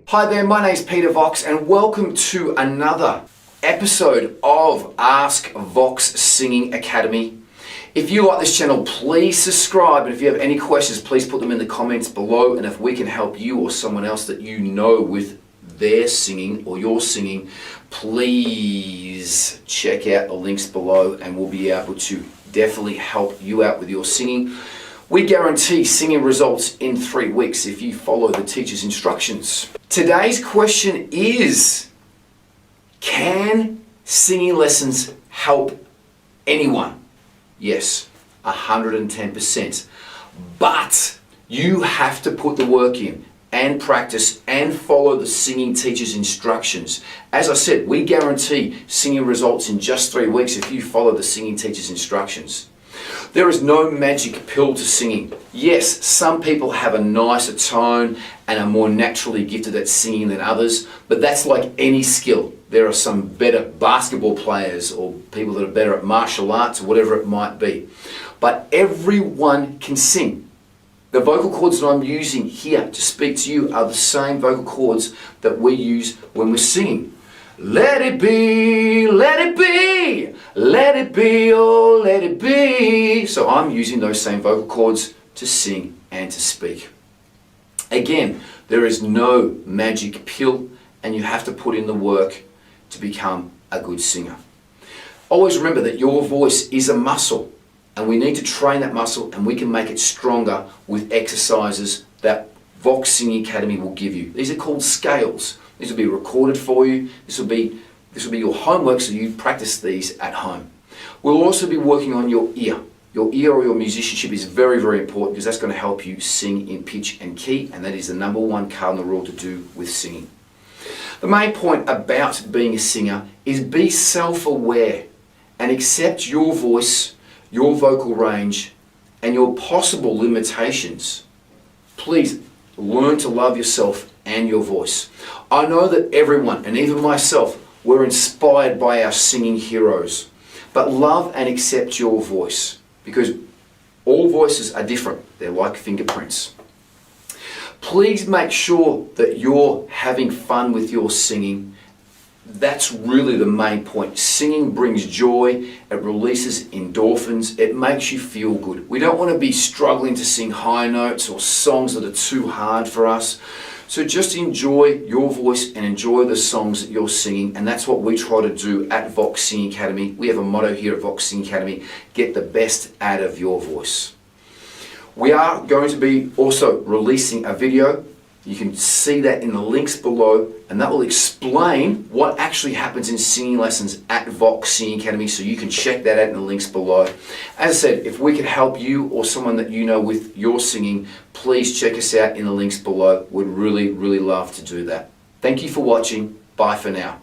Hi there, my name's Peter Vox and welcome to another episode of Ask Vox Singing Academy. If you like this channel, please subscribe, and if you have any questions, please put them in the comments below, and if we can help you or someone else that you know with their singing or your singing, please check out the links below and we'll be able to definitely help you out with your singing. We guarantee singing results in 3 weeks if you follow the teacher's instructions. Today's question is, can singing lessons help anyone? Yes, 110%. But you have to put the work in and practice and follow the singing teacher's instructions. As I said, we guarantee singing results in just 3 weeks if you follow the singing teacher's instructions. There is no magic pill to singing. Yes, some people have a nicer tone and are more naturally gifted at singing than others, but that's like any skill. There are some better basketball players or people that are better at martial arts or whatever it might be. But everyone can sing. The vocal cords that I'm using here to speak to you are the same vocal cords that we use when we're singing. Let it be, let it be, let it be, oh let it be. So I'm using those same vocal cords to sing and to speak. Again, there is no magic pill and you have to put in the work to become a good singer. Always remember that your voice is a muscle and we need to train that muscle, and we can make it stronger with exercises that Vox Singing Academy will give you. These are called scales. These will be recorded for you. This will be your homework, so you practice these at home. We'll also be working on your ear. Your ear or your musicianship is very, very important because that's going to help you sing in pitch and key, and that is the number one cardinal rule to do with singing. The main point about being a singer is be self-aware and accept your voice, your vocal range, and your possible limitations. Please learn to love yourself and your voice. I know that everyone, and even myself, were inspired by our singing heroes. But love and accept your voice, because all voices are different. They're like fingerprints. Please make sure that you're having fun with your singing. That's really the main point. Singing brings joy, it releases endorphins, it makes you feel good. We don't want to be struggling to sing high notes or songs that are too hard for us. So just enjoy your voice and enjoy the songs that you're singing, and that's what we try to do at Vox Singing Academy. We have a motto here at Vox Singing Academy: get the best out of your voice. We are going to be also releasing a video. You can see that in the links below, and that will explain what actually happens in singing lessons at Vox Singing Academy, so you can check that out in the links below. As I said, if we can help you or someone that you know with your singing, please check us out in the links below. We'd really, really love to do that. Thank you for watching. Bye for now.